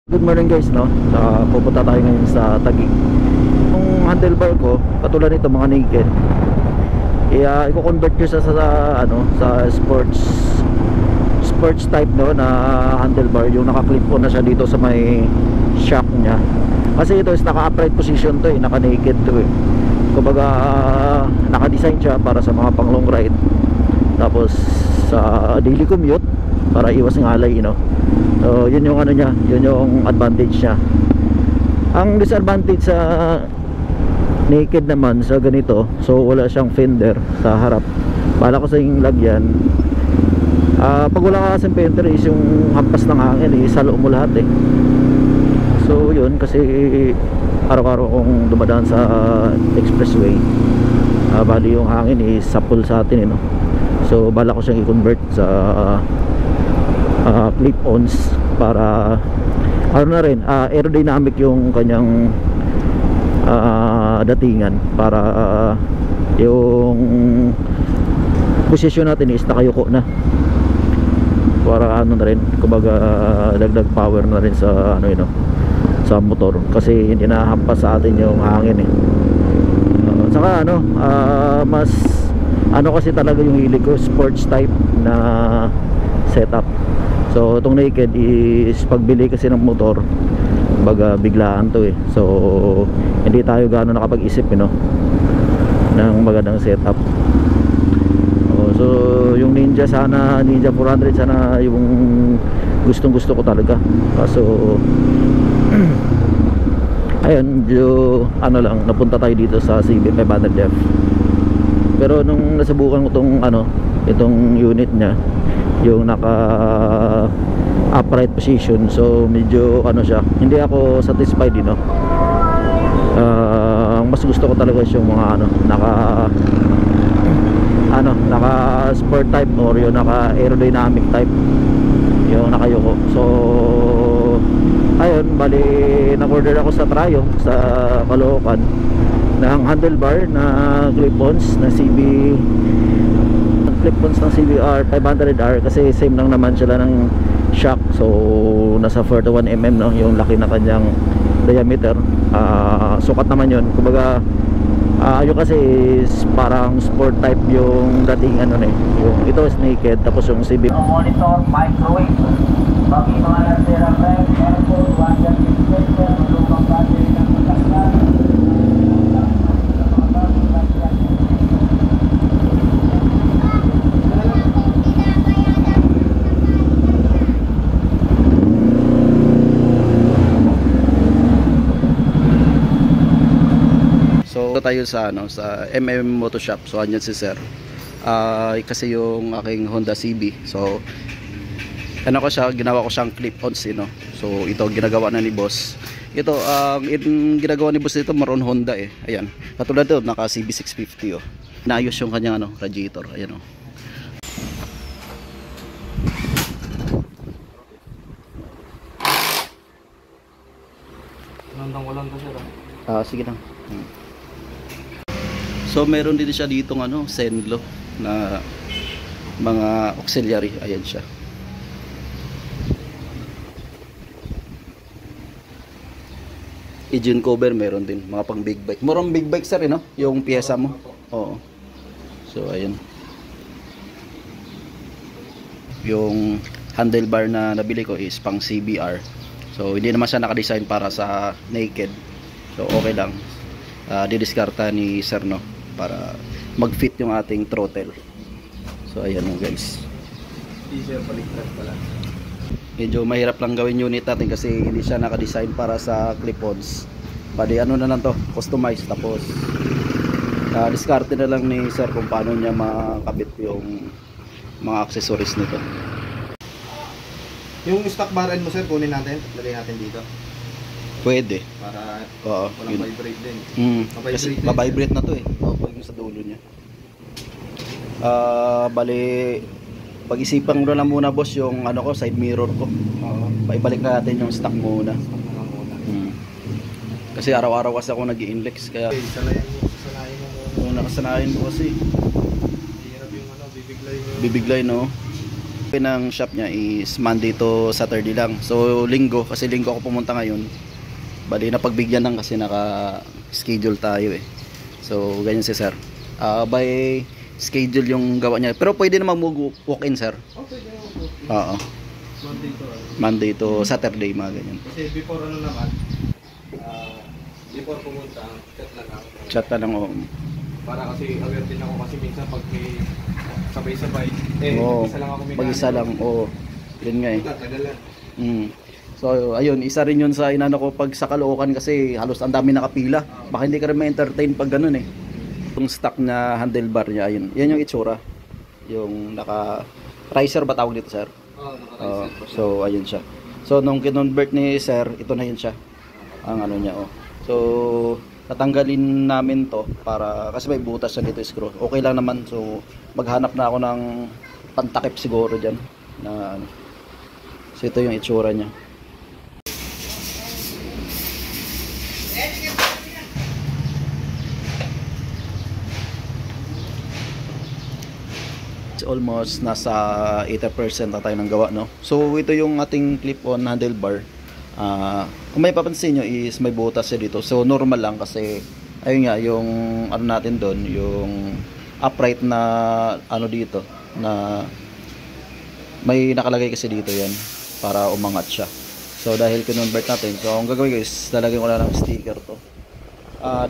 Good morning guys, no? Pupunta tayo ngayon sa Taguig. Yung handlebar ko, katulad nito mga naked, i-convert ko sa sports type, no, na handlebar. Yung naka-clip on na siya dito sa may shock niya. Kasi ito is naka-upright position to, naka-naked to eh. Kumbaga naka-design siya para sa mga pang long ride. Tapos sa daily commute para iwas ngalay, you know. So yun yung ano niya, yun yung advantage niya. Ang disadvantage sa naked naman sa ganito, so wala siyang fender sa harap. Bala ko sa yung lagyan. Pag wala ka kasing fender is yung hampas ng hangin salo mo lahat eh. So yun, kasi araw-araw kong dumadaan sa expressway, bali yung hangin sapul sa atin no? So bala ko siyang i-convert sa clip-ons para ano na rin, aerodynamic yung kanyang datingan, para yung posisyon natin is nakayuko na, para ano na rin, kumbaga dagdag power na rin sa ano yun, sa motor, kasi hindi nahampas sa atin yung hangin saka ano, mas ano kasi talaga yung hilig ko, sports type na setup. So itong naked is pagbili kasi ng motor, baga biglaan to eh. So hindi tayo gaano nakapag-isip ng magandang setup. So yung Ninja 400 sana yung gustong gusto ko talaga. Kaso ayun, ano lang, napunta tayo dito sa CB500F. Pero nung nasubukan ko itong unit niya, yung naka upright position, so medyo ano siya, hindi ako satisfied ang mas gusto ko talaga yung mga naka sport type or yung naka aerodynamic type, yung nakayuko. So ayun, bali nag-order ako sa Trayo sa Caloocan ng handlebar na clip-ons na clip-ons ng CBR 500R, kasi same lang naman sila ng shock. So nasa 41mm yung laki na kanyang diameter. Sukat naman yun, kumbaga yun kasi is parang sport type yung dating yung ito is naked, tapos yung CB monitor, microwave, bagi mga nasira brand, airport, water dispenser, malumang battery ng pagkasal. So tayo sa sa MM Moto Shop. So andyan si Sir. Kasi yung aking Honda CB. So ginawa ko siyang clip-ons So ito ginagawa na ni Boss. Ito ginagawa ni Boss dito maroon Honda eh. Ayan. Katulad ito naka CB650 Naayos yung kanyang radiator. Ayan Walang kasi sige lang. So meron din siya ditong Zenlo na mga auxiliary. Ayan siya. Engine cover meron din, mga pang big bike. Morong big bike sir yung piyesa mo. Oo. So ayan. Yung handlebar na nabili ko is pang CBR. So hindi naman siya naka-design para sa naked. So okay lang. Didiskarta ni sir para mag-fit yung ating throttle. So ayan guys. Diesel baliktad pala. Medyo mahirap lang gawin unit natin kasi hindi siya naka-design para sa clip-ons. Pwede na lang to, customize, tapos diskarte na lang ni sir kung paano niya makabit yung mga accessories nito. Yung stock barrel mo sir, kunin natin, lagay natin dito. Pwede. Para Oo, walang vibrate din. Kasi mabibrate na to eh. Yung sa dulo niya. Bali, pag-isipan ko na muna boss yung side mirror ko. Paibalik na natin yung stock muna. Kasi araw-araw kasi ako nag-i-inlex, kaya Sanayin mo. nakasanayin mo kasi. Hirap yung bibiglay mo. Bibiglay Ng shop niya is Monday to Saturday lang. So linggo, kasi linggo ako pumunta ngayon. Bali na pagbigyan lang kasi naka-schedule tayo eh. So ganyan si sir. By schedule yung gawa niya. Pero pwede naman walk-in sir. Okay, okay. Oo. Monday to Saturday mga ganyan. Kasi before ano naman, before pumunta, chat lang ako. Chat na lang oh. Para kasi aware din ako kasi minsan pag may sabay-sabay, Oo. isa lang ako may Mag-isa lang, oo. Yun nga eh. Tagal lang. So ayun, isa rin yun sa inano ko pag sa Caloocan kasi halos ang dami nakapila. Baka hindi ka rin ma-entertain pag ganun eh. Yung stock na handlebar niya, ayun. Yan yung itsura. Yung naka-riser ba tawag dito sir? Oo, So ayun siya. So nung kinonvert ni sir, ito na yun siya. Ang ano niya oh. So tatanggalin namin to para kasi may butas siya dito screw. Okay lang naman. So maghanap na ako ng pantakip siguro diyan na ano. So ito yung itsura niya. It's almost nasa 80% na tayo ng gawa no. So ito yung ating clip-on handlebar. Kung may papansin nyo is may butas siya dito. So normal lang kasi ayun nga yung ano natin doon, yung upright na ano dito na may nakalagay kasi dito yan para umangat siya. So dahil kinonvert natin, so ang gagawin ko is lalagyan ko na ng sticker to.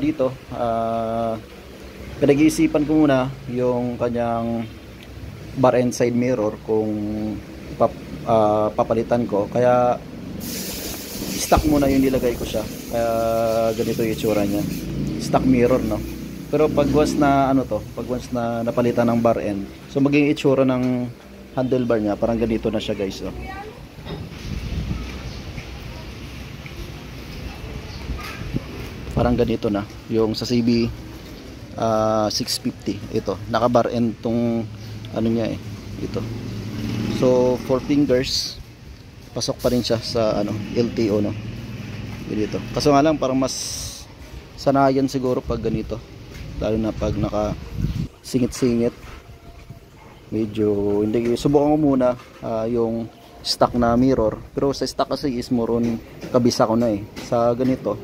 Dito pinag-iisipan ko muna yung kanyang bar and side mirror kung papalitan ko. Kaya stock muna yung nilagay ko siya. Kaya ganito yung itsura niya. Stock mirror no. Pero pag once na ano to, pag once na napalitan ng bar end, so maging itsura ng handlebar niya, parang ganito na siya guys no. Parang ganito na yung sa CB 650 ito. Naka bar end tong ano niya eh, ito. So 4 fingers pasok pa rin siya sa ano LTO no. Dito. Kaso nga lang parang mas sanayan siguro pag ganito. Lalo na pag naka singit-singit. Medyo hindi subukan ko muna yung stock na mirror. Pero sa stock kasi is more on kabisa ko na eh. Sa ganito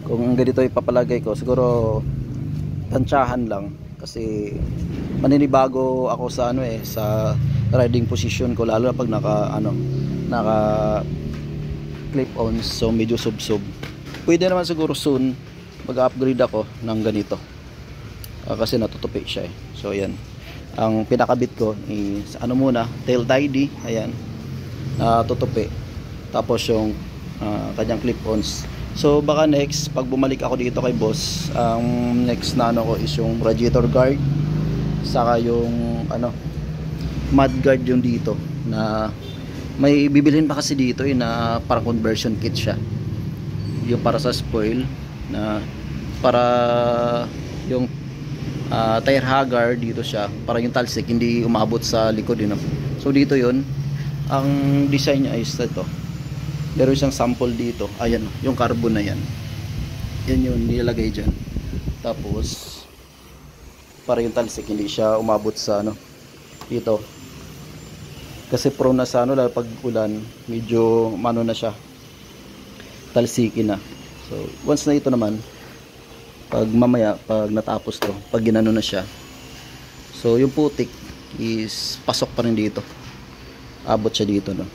kung ganito ipapalagay ko siguro tansyahan lang kasi maninibago ako sa ano eh sa riding position ko lalo na pag naka clip on, so medyo sub-sub. Pwede naman siguro soon mag-upgrade ako ng ganito kasi natutupi siya eh. So ayan, ang pinakabit ko is ano muna, tail tidy, ayan, natutupi, tapos yung kanyang clip-ons. So baka next pag bumalik ako dito kay boss, ang next na ano ko is yung radiator guard, saka yung ano mud guard yung dito na may bibilhin pa kasi dito eh, na parang conversion kit siya, yung para sa spoil na para yung tire hugger dito siya para yung talsik hindi umabot sa likod yun. So dito yun ang design niya is ito, meron siyang sample dito, ayan yung carbon na yan, yan yun nilalagay dyan, tapos para yung talsik hindi siya umabot sa ano dito kasi prone na sa ano lalo pag ulan medyo mano na siya, talsiki na. So once na ito naman pag mamaya pag natapos to, pag ginano na siya, so yung putik is pasok pa rin dito, abot siya dito no.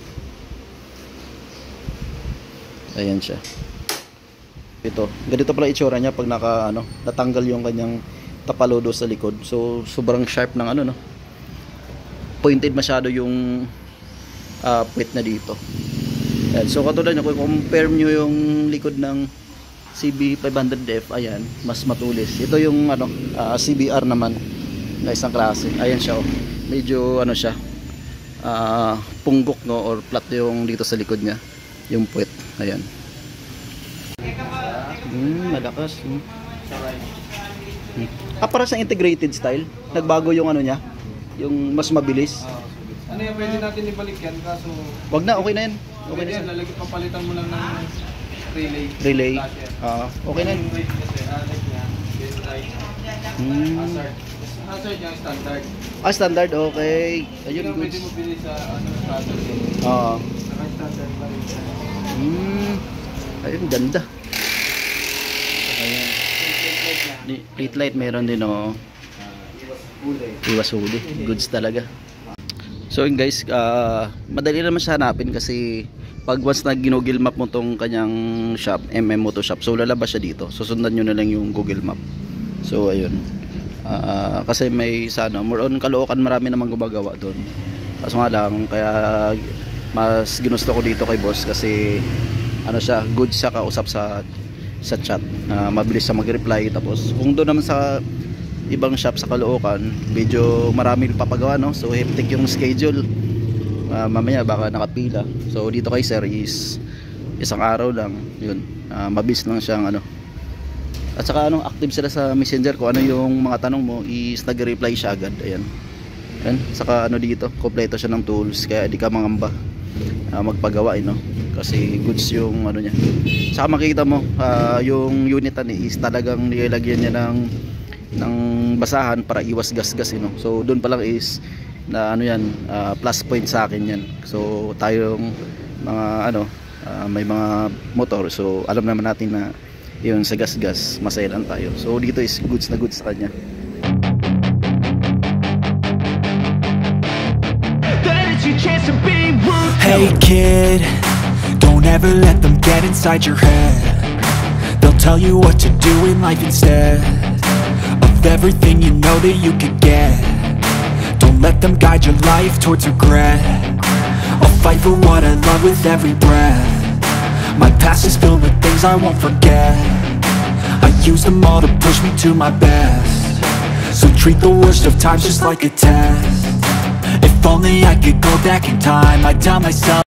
Ayan siya. Ito, ganito pala itsura niya pag natanggal yung kanyang tapalodo sa likod. So sobrang sharp ng ano no. Pointed masyado yung puwet na dito. Ayan. So katulad nyo, kung compare nyo yung likod ng CB500F, ayan, mas matulis. Ito yung CBR naman na isang klase. Ayan siya oh. Medyo ano siya, punggok no, or flat yung dito sa likod niya, yung puwet. Ayan. Malakas. Para sa integrated style, nagbago yung ano niya, yung mas mabilis. Ano yan, pwede natin ibalik yan kaso wag na, okay na yan. Okay na yan, yan. papalitan mo lang ng Relay. Okay na yan. Yung weight kasi, like niya, base right, hazard. Sir, yung standard. Standard, okay. Hindi Ayun, na pwede goods. mo bili sa standard. Oo. Naka-standard pa rin siya. Ayun, ganda. Ayan. Plate light meron din, oh. Iwas huli. Goods talaga. So yun guys, madali naman siya hanapin kasi pag once na ginugil map mo tong kanyang shop, Moto Shop, so lalabas siya dito. Susundan nyo na lang yung Google Map. So ayun. Kasi may sana, more on Caloocan, marami namang gumagawa doon. Kaso nga lang, kaya mas ginusto ko dito kay boss kasi ano siya, good siya kausap sa chat. Mabilis siya mag-reply. Tapos kung doon naman sa ibang shop sa Caloocan, medyo marami papagawa, no? So hectic yung schedule. Mamaya baka nakapila. So dito kay sir is isang araw lang, yun. Mabilis lang siyang ano. At saka active sila sa Messenger, kung ano yung mga tanong mo is nag-reply siya agad. Ayan. Ayan. Saka dito, kompleto siya ng tools, kaya di ka mangamba magpagawa, no? Kasi goods yung niya. Saka makikita mo yung unit is talagang nilagyan niya ng basahan para iwas gasgas, so doon pa lang is na yan, plus point sa akin yan. So tayong mga may mga motor, so alam naman natin na yun sa gasgas masailan tayo. So dito is goods na goods sa kanya. Hey kid, don't ever let them get inside your head. They'll tell you what to do in life instead of everything you know that you could get. Don't let them guide your life towards regret. I'll fight for what I love with every breath. My past is filled with things I won't forget. I use them all to push me to my best. So treat the worst of times just like a test. If only I could go back in time, I'd tell myself